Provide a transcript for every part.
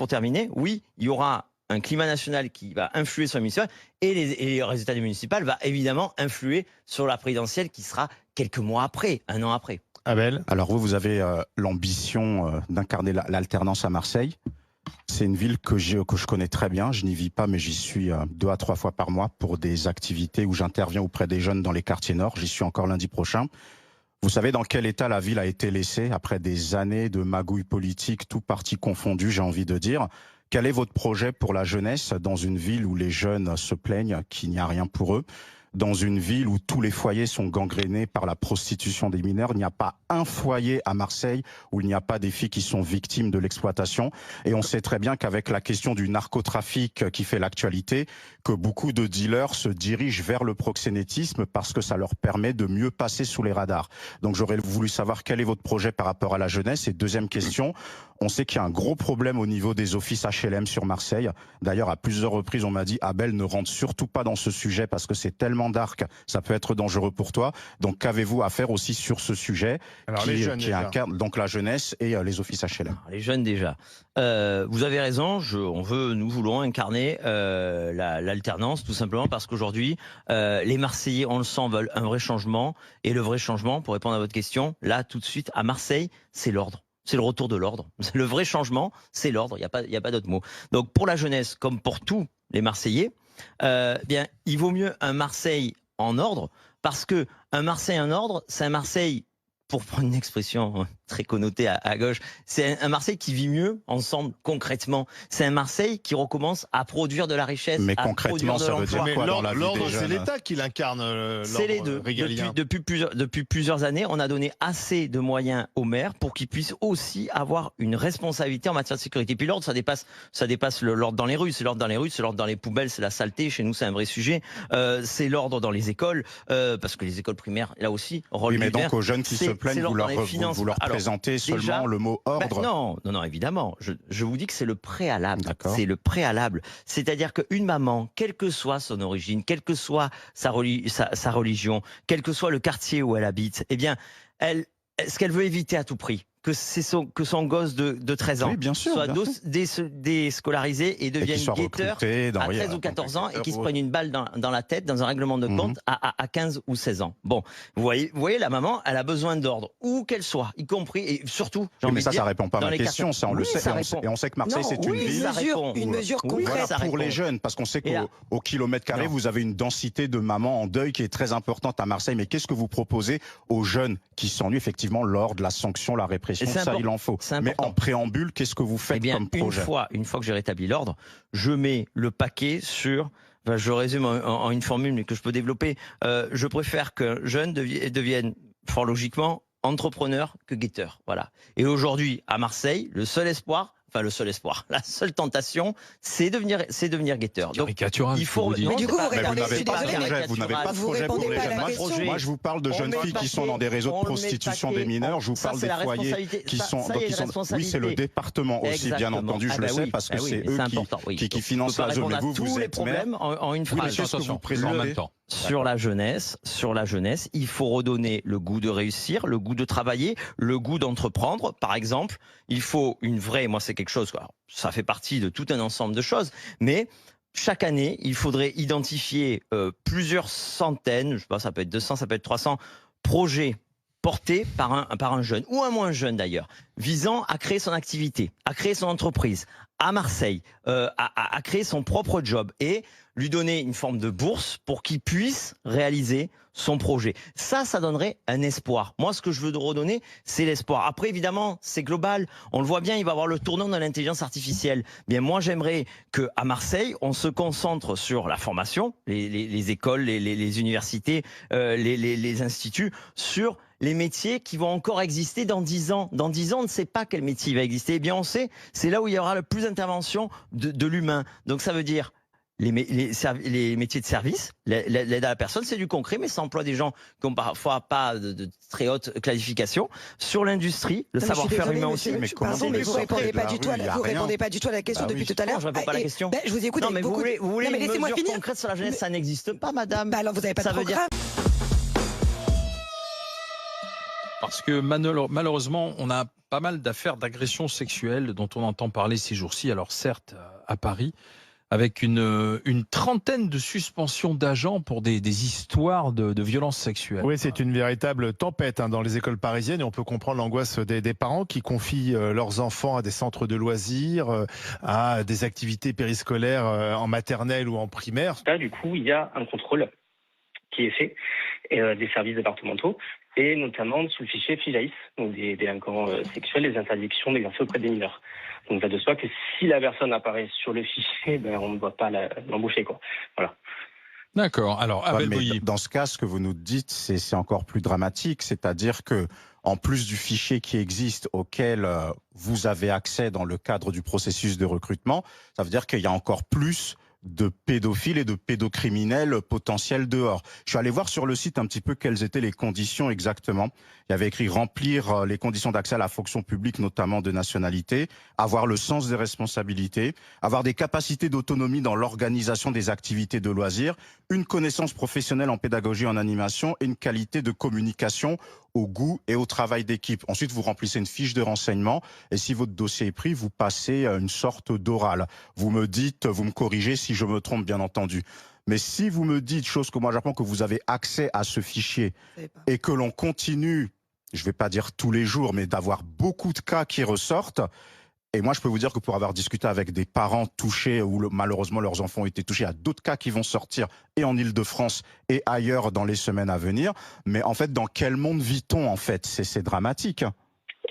pour terminer, oui, il y aura un climat national qui va influer sur les municipales et les résultats des municipales va évidemment influer sur la présidentielle qui sera quelques mois après, un an après. Abel? Alors vous avez l'ambition d'incarner l'alternance à Marseille. C'est une ville que je connais très bien. Je n'y vis pas, mais j'y suis 2 à 3 fois par mois pour des activités où j'interviens auprès des jeunes dans les quartiers nord. J'y suis encore lundi prochain. Vous savez dans quel état la ville a été laissée après des années de magouilles politiques, tout parti confondu, j'ai envie de dire. Quel est votre projet pour la jeunesse dans une ville où les jeunes se plaignent qu'il n'y a rien pour eux? Dans une ville où tous les foyers sont gangrénés par la prostitution des mineurs, il n'y a pas un foyer à Marseille où il n'y a pas des filles qui sont victimes de l'exploitation. Et on sait très bien qu'avec la question du narcotrafic qui fait l'actualité, que beaucoup de dealers se dirigent vers le proxénétisme parce que ça leur permet de mieux passer sous les radars. Donc j'aurais voulu savoir quel est votre projet par rapport à la jeunesse. Et deuxième question, on sait qu'il y a un gros problème au niveau des offices HLM sur Marseille. D'ailleurs, à plusieurs reprises, on m'a dit « Abel, ne rentre surtout pas dans ce sujet parce que c'est tellement dark, ça peut être dangereux pour toi. » Donc, qu'avez-vous à faire aussi sur ce sujet? Alors, les jeunes, qui incarne donc la jeunesse et les offices HLM. Alors, les jeunes déjà. Vous avez raison, nous voulons incarner l'alternance tout simplement parce qu'aujourd'hui, les Marseillais, on le sent, veulent un vrai changement. Et le vrai changement, pour répondre à votre question, là, tout de suite, à Marseille, c'est l'ordre. C'est le retour de l'ordre. Le vrai changement, c'est l'ordre. Il n'y a pas d'autre mot. Donc, pour la jeunesse, comme pour tous les Marseillais, bien, il vaut mieux un Marseille en ordre parce que un Marseille en ordre, c'est un Marseille, pour prendre une expression très connotée à gauche, c'est un Marseille qui vit mieux ensemble concrètement. C'est un Marseille qui recommence à produire de la richesse. Mais concrètement, ça veut dire quoi dans la vie des L'ordre, c'est jeunes? l'État qui l'incarne. C'est les deux. Depuis plusieurs années, on a donné assez de moyens aux maires pour qu'ils puissent aussi avoir une responsabilité en matière de sécurité. Puis l'ordre, ça dépasse l'ordre dans les rues. C'est l'ordre dans les rues, c'est l'ordre dans les poubelles, c'est la saleté. Chez nous, c'est un vrai sujet. C'est l'ordre dans les écoles, parce que les écoles primaires, là aussi, rôle. Oui, mais donc aux jeunes qui se plaignent, vous leur présentez seulement le mot ordre. Non, évidemment. Je vous dis que c'est le préalable. C'est le préalable. C'est-à-dire qu'une maman, quelle que soit son origine, quelle que soit sa religion, quel que soit le quartier où elle habite, eh bien, ce qu'elle veut éviter à tout prix, que son gosse de 13 ans soit déscolarisé et devienne guetteur à 13 ou 14 ans et qu'il se prenne une balle dans la tête dans un règlement de compte à 15 ou 16 ans. Bon, vous voyez, la maman, elle a besoin d'ordre, où qu'elle soit, y compris, et surtout... mais ça répond pas à ma question, ça on le sait, et on sait que Marseille c'est une ville... Une mesure concrète. Pour les jeunes, parce qu'on sait qu'au kilomètre carré, vous avez une densité de mamans en deuil qui est très importante à Marseille, mais qu'est-ce que vous proposez aux jeunes qui s'ennuient? Effectivement, l'ordre, la sanction, la répression, ça il en faut. Mais en préambule, qu'est-ce que vous faites comme projet? Une fois que j'ai rétabli l'ordre, je mets le paquet sur... Enfin, je résume en une formule mais que je peux développer. Je préfère qu'un jeune devienne fort logiquement entrepreneur que guetteur. Voilà. Et aujourd'hui, à Marseille, la seule tentation, c'est devenir guetteur. Donc, il faut... Mais du coup, vous n'avez pas de projet pour les jeunes. Moi, je vous parle de jeunes filles qui sont dans des réseaux de prostitution des mineurs. Je vous parle des foyers qui sont... Oui, c'est le département aussi, bien entendu, je le sais, parce que c'est eux qui financent la zone. Mais vous êtes maire. En une phrase. Qu'est-ce que vous présentez en même temps? Sur la jeunesse, il faut redonner le goût de réussir, le goût de travailler, le goût d'entreprendre. Par exemple, il faut une vraie, moi c'est quelque chose, ça fait partie de tout un ensemble de choses, mais chaque année, il faudrait identifier plusieurs centaines, je sais pas, ça peut être 200, ça peut être 300 projets portés par un jeune, ou un moins jeune d'ailleurs, visant à créer son activité, à créer son entreprise, à Marseille, à créer son propre job et lui donner une forme de bourse pour qu'il puisse réaliser son projet. Ça donnerait un espoir. Moi, ce que je veux redonner, c'est l'espoir. Après, évidemment, c'est global. On le voit bien, il va y avoir le tournant de l'intelligence artificielle. Bien, moi, j'aimerais qu'à Marseille, on se concentre sur la formation, les écoles, les universités, les instituts, sur les métiers qui vont encore exister dans 10 ans. Dans 10 ans, on ne sait pas quel métier va exister. Eh bien, on sait, c'est là où il y aura le plus d'intervention de l'humain. Donc, ça veut dire les métiers de service, l'aide à la personne, c'est du concret, mais ça emploie des gens qui n'ont parfois pas de très haute qualification. Sur l'industrie, le savoir-faire humain aussi. Mais vous répondez pas du tout à la question depuis tout à l'heure. Je réponds pas à la question. Je vous écoute. Non, mais vous voulez une laissez-moi mesure finir. concrète sur la jeunesse, ça n'existe pas, madame. Alors vous n'avez pas de programme. Parce que malheureusement, on a pas mal d'affaires d'agression sexuelle dont on entend parler ces jours-ci. Alors certes, à Paris, avec une trentaine de suspensions d'agents pour des histoires de violences sexuelles. Oui, c'est une véritable tempête dans les écoles parisiennes et on peut comprendre l'angoisse des parents qui confient leurs enfants à des centres de loisirs, à des activités périscolaires en maternelle ou en primaire. Là, du coup, il y a un contrôle qui est fait des services départementaux et notamment sous le fichier FIJAIS, donc des délinquants sexuels, des interdictions d'exercer auprès des mineurs. Donc, ça de soi que si la personne apparaît sur le fichier, on ne doit pas l'embaucher, quoi. Voilà. D'accord. Alors, Abel Boyer. Dans ce cas, ce que vous nous dites, c'est encore plus dramatique. C'est-à-dire que, en plus du fichier qui existe, auquel vous avez accès dans le cadre du processus de recrutement, ça veut dire qu'il y a encore plus de pédophiles et de pédocriminels potentiels dehors. Je suis allé voir sur le site un petit peu quelles étaient les conditions exactement. Il y avait écrit remplir les conditions d'accès à la fonction publique, notamment de nationalité, avoir le sens des responsabilités, avoir des capacités d'autonomie dans l'organisation des activités de loisirs, une connaissance professionnelle en pédagogie et en animation et une qualité de communication au goût et au travail d'équipe. Ensuite, vous remplissez une fiche de renseignement et si votre dossier est pris, vous passez une sorte d'oral. Vous me dites, vous me corrigez si je me trompe, bien entendu. Mais si vous me dites, chose que moi j'apprends, que vous avez accès à ce fichier et que l'on continue, je ne vais pas dire tous les jours, mais d'avoir beaucoup de cas qui ressortent, et moi je peux vous dire que pour avoir discuté avec des parents touchés ou malheureusement leurs enfants ont été touchés, il y a d'autres cas qui vont sortir et en Ile-de-France et ailleurs dans les semaines à venir. Mais en fait, dans quel monde vit-on en fait? C'est dramatique.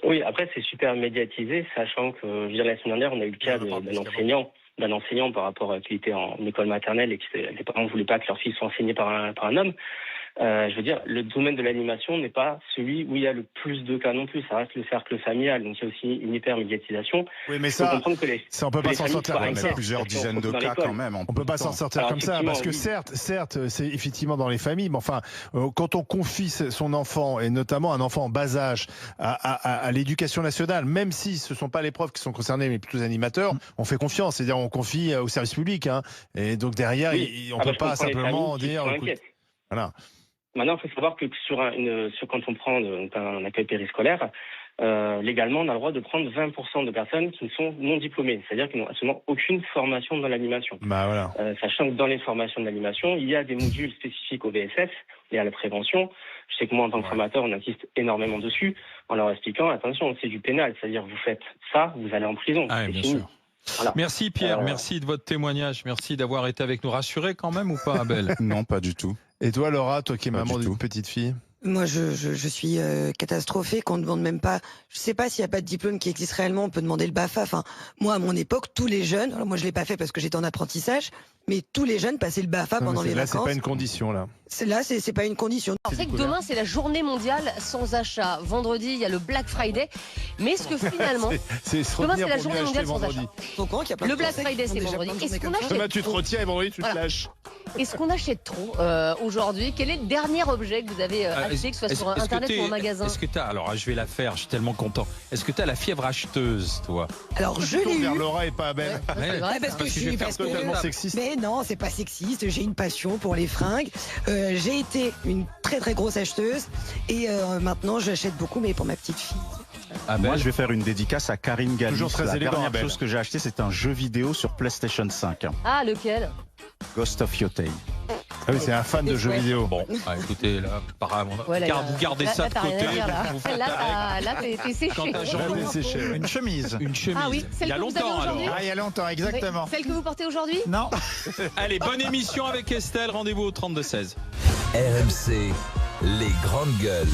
Oui, après c'est super médiatisé, sachant que je veux dire, la semaine dernière on a eu le cas d'un enseignant par rapport à qui était en école maternelle et que les parents ne voulaient pas que leur fille soit enseignée par un homme. Je veux dire, le domaine de l'animation n'est pas celui où il y a le plus de cas non plus. Ça reste le cercle familial, donc il y a aussi une hyper-médiatisation. Oui, mais ça, on peut pas s'en sortir comme ça. Plusieurs dizaines de cas quand même. On peut pas s'en sortir comme ça, parce que certes, c'est effectivement dans les familles, mais enfin, quand on confie son enfant, et notamment un enfant en bas âge, à l'éducation nationale, même si ce sont pas les profs qui sont concernés, mais plutôt les animateurs, on fait confiance, c'est-à-dire on confie au service public, et donc derrière, on peut pas simplement dire, voilà. Maintenant, il faut savoir que quand on prend un accueil périscolaire, légalement, on a le droit de prendre 20% de personnes qui sont non diplômées, c'est-à-dire qui n'ont absolument aucune formation dans l'animation. Voilà. Sachant que dans les formations de l'animation, il y a des modules spécifiques au BSF et à la prévention. Je sais que moi, en tant que formateur, on insiste énormément dessus, en leur expliquant, attention, c'est du pénal, c'est-à-dire vous faites ça, vous allez en prison. Ah, c'est bien fini. sûr. Voilà. Merci Pierre, merci de votre témoignage, merci d'avoir été avec nous. Rassuré quand même ou pas, Abel? Non, pas du tout. Et toi, Laura, toi qui es Pas maman du d'une tout. petite fille? Moi, je suis catastrophée qu'on ne demande même pas. Je sais pas s'il n'y a pas de diplôme qui existe réellement. On peut demander le BAFA. Enfin, moi, à mon époque, tous les jeunes. Alors moi, je l'ai pas fait parce que j'étais en apprentissage, mais tous les jeunes passaient le BAFA pendant les vacances. Là, c'est pas une condition là. Là, c'est pas une condition. On sait que demain, c'est la journée mondiale sans achat. Vendredi, il y a le Black Friday. Mais est-ce que finalement, demain, c'est la journée mondiale sans achat. Le Black Friday, c'est vendredi. Est-ce qu'on achète Demain, tu te trop retiens et vendredi, tu te lâches. Est-ce qu'on achète trop aujourd'hui? Quel est le dernier objet que vous avez acheté, que ce soit sur Internet ou en magasin? Est-ce que tu as, alors je vais la faire, je suis tellement content. Est-ce que tu as la fièvre acheteuse, toi? Alors, je l'ai vers eu. Laura et pas Abel. Parce que je suis totalement sexiste. Mais non, c'est pas sexiste. J'ai une passion pour les fringues. J'ai été une très très grosse acheteuse et maintenant j'achète beaucoup, mais pour ma petite fille. Moi, je vais faire une dédicace à Karine Galli. Toujours très La élégant, dernière Abel. chose que j'ai acheté, c'est un jeu vidéo sur PlayStation 5. Ah, lequel? Ghost of Yotei. Ah oui, c'est un fan de jeux vidéo. Bon, écoutez, là, apparemment, Ouais, là, vous gardez là, ça de t'as rien côté. à dire, là. Vous faites avec. Là, t'es séché. Quand t'as Jean-Loup, Une chemise. une chemise. Ah oui, il celle y a que vous avez longtemps aujourd'hui? alors. Ah, il y a longtemps, exactement. Celle que vous portez aujourd'hui? Non. Allez, bonne émission avec Estelle. Rendez-vous au 32-16. RMC, les grandes gueules.